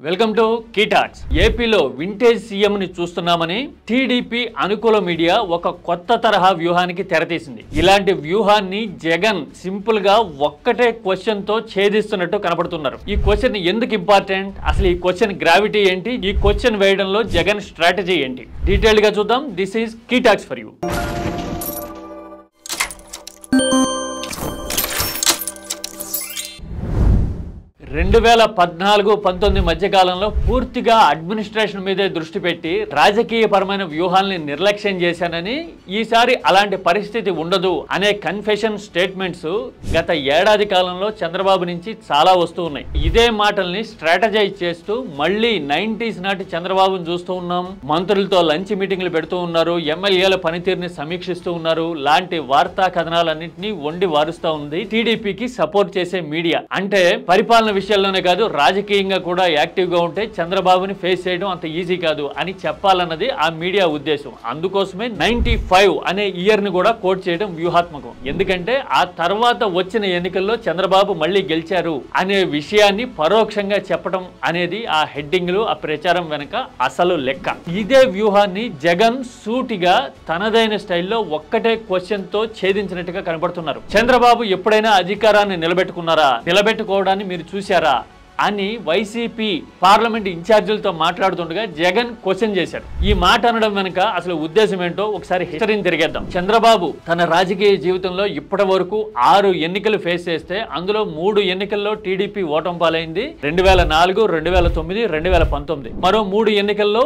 Welcome to కీటాక్స్. ఏపీలో vintage CM ని చూస్తున్నామని TDP అనుకూల మీడియా ఒక కొత్త తరహా వ్యూహానికి తెరతీసింది. ఇలాంటి వ్యూహాన్ని జగన్ సింపుల్ గా ఒక్కటే క్వశ్చన్ తో ఛేదిస్తున్నట్టు కనపడుతున్నారు. ఈ క్వశ్చన్ ఎందుకు ఇంపార్టెంట్, అసలు ఈ క్వశ్చన్ గ్రావిటీ ఏంటి, ఈ క్వశ్చన్ వేయడంలో జగన్ స్ట్రాటజీ ఏంటి, డీటెయిల్డ్ గా చూద్దాం. This is key talks for you. 2014-19 మధ్యకాలంలో పూర్తిగా అడ్మినిస్ట్రేషన్ మీదే దృష్టి పెట్టి రాజకీయపరమైన వ్యూహాల్ని నిర్లక్ష్యం చేశానని, ఈసారి అలాంటి పరిస్థితి ఉండదు అనే కన్ఫెషన్ స్టేట్మెంట్స్ గత ఏడాది కాలంలో చంద్రబాబు నుంచి చాలా వస్తూ ఉన్నాయి. ఇదే మాటల్ని స్ట్రాటజైజ్ చేస్తూ మళ్ళీ 90s నాటి చంద్రబాబును చూస్తూ ఉన్నాం. మంత్రులతో లంచ్ మీటింగ్లు పెడుతూ ఉన్నారు, ఎమ్మెల్యేల పనితీరుని సమీక్షిస్తూ ఉన్నారు. లాంటి వార్తా కథనాలన్నింటినీ వండి వారుస్తూ ఉంది టీడీపీకి సపోర్ట్ చేసే మీడియా. అంటే పరిపాలన విషయాల్లోనే కాదు, రాజకీయంగా కూడా యాక్టివ్ గా ఉంటే చంద్రబాబుని ఫేస్ చేయడం అంత ఈజీ కాదు అని చెప్పాలన్నది ఆ మీడియా ఉద్దేశం. అందుకోసమే 95 అనే ఇయర్ ని కూడా కోట్ చేయడం వ్యూహాత్మకం. ఎందుకంటే ఆ తర్వాత వచ్చిన ఎన్నికల్లో చంద్రబాబు మళ్ళీ గెలిచారు అనే విషయాన్ని పరోక్షంగా చెప్పడం అనేది ఆ హెడ్డింగ్లు, ఆ ప్రచారం వెనక అసలు లెక్క. ఇదే వ్యూహాన్ని జగన్ సూటిగా తనదైన స్టైల్లో ఒక్కటే క్వశ్చన్ తో ఛేదించినట్టుగా కనబడుతున్నారు. చంద్రబాబు ఎప్పుడైనా అధికారాన్ని నిలబెట్టుకున్నారా, నిలబెట్టుకోవడాన్ని మీరు చూశారా అని వైసీపీ పార్లమెంట్ ఇన్ఛార్జీలతో మాట్లాడుతుండగా జగన్ క్వశ్చన్ చేశారు. ఈ మాట అనడం వెనుక అసలు ఉద్దేశం ఏంటో ఒకసారి హిస్టరీని తిరిగేద్దాం. చంద్రబాబు తన రాజకీయ జీవితంలో ఇప్పటి వరకు 6 ఎన్నికలు ఫేస్ చేస్తే అందులో 3 ఎన్నికల్లో టీడీపీ ఓటమి పాలైంది. 2004, 2009, 2019. మరో 3 ఎన్నికల్లో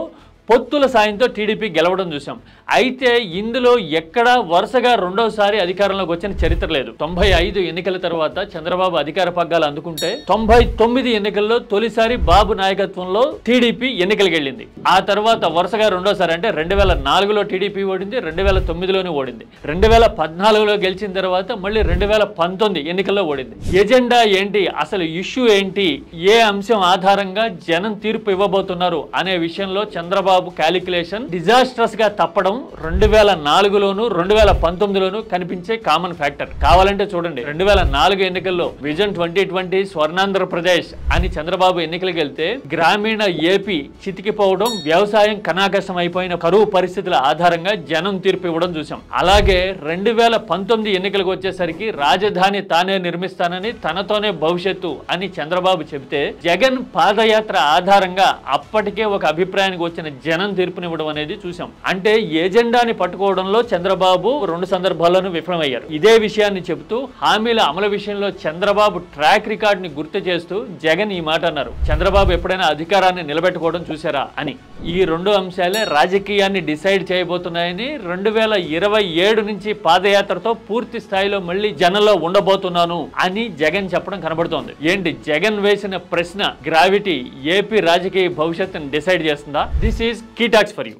పొత్తుల సాయంతో టీడీపీ గెలవడం చూసాం. అయితే ఇందులో ఎక్కడా వరుసగా రెండోసారి అధికారంలోకి వచ్చిన చరిత్ర లేదు. 95 ఎన్నికల తర్వాత చంద్రబాబు అధికార పగ్గాలు అందుకుంటే 99 ఎన్నికల్లో తొలిసారి బాబు నాయకత్వంలో టీడీపీ ఎన్నికలకు వెళ్ళింది. ఆ తర్వాత వరుసగా రెండోసారి అంటే 2004లో టీడీపీ ఓడింది, 2009లోనే ఓడింది, 2014లో గెలిచిన తర్వాత మళ్ళీ 2019 ఎన్నికల్లో ఓడింది. ఎజెండా ఏంటి, అసలు ఇష్యూ ఏంటి, ఏ అంశం ఆధారంగా జనం తీర్పు ఇవ్వబోతున్నారు అనే విషయంలో చంద్రబాబు క్యాలిక్యులేషన్ డిజాస్ట్రస్ గా తప్పడం 2004లోను 2019లోను కనిపించే కామన్ ఫ్యాక్టర్. కావాలంటే చూడండి, 2004 ఎన్నికల్లో విజన్ 2020 స్వర్ణాంధ్రప్రదేశ్ అని చంద్రబాబు ఎన్నికలకు వెళ్తే గ్రామీణ ఏపీ చితికిపోవడం, వ్యవసాయం కనాకష్టం అయిపోయిన కరువు పరిస్థితుల ఆధారంగా జనం తీర్పు ఇవ్వడం చూసాం. అలాగే 2019 ఎన్నికలకు వచ్చేసరికి రాజధాని తానే నిర్మిస్తానని, తనతోనే భవిష్యత్తు అని చంద్రబాబు చెబితే జగన్ పాదయాత్ర ఆధారంగా అప్పటికే ఒక అభిప్రాయానికి వచ్చిన జనం తీర్పునివ్వడం అనేది చూసాం. అంటే ఎజెండాని పట్టుకోవడంలో చంద్రబాబు 2 సందర్భాల్లోనూ విఫలమయ్యారు. ఇదే విషయాన్ని చెబుతూ హామీల అమలు విషయంలో చంద్రబాబు ట్రాక్ రికార్డ్ ని గుర్తు చేస్తూ జగన్ ఈ మాట అన్నారు. చంద్రబాబు ఎప్పుడైనా అధికారాన్ని నిలబెట్టుకోవడం చూసారా అని. ఈ 2 అంశాలే రాజకీయాన్ని డిసైడ్ చేయబోతున్నాయని 2027 నుంచి పాదయాత్రతో పూర్తి స్థాయిలో మళ్ళీ జనంలో ఉండబోతున్నాను అని జగన్ చెప్పడం కనబడుతోంది. ఏంటి జగన్ వేసిన ప్రశ్న గ్రావిటీ ఏపీ రాజకీయ భవిష్యత్తును డిసైడ్ చేస్తుందా? This is key talks for you.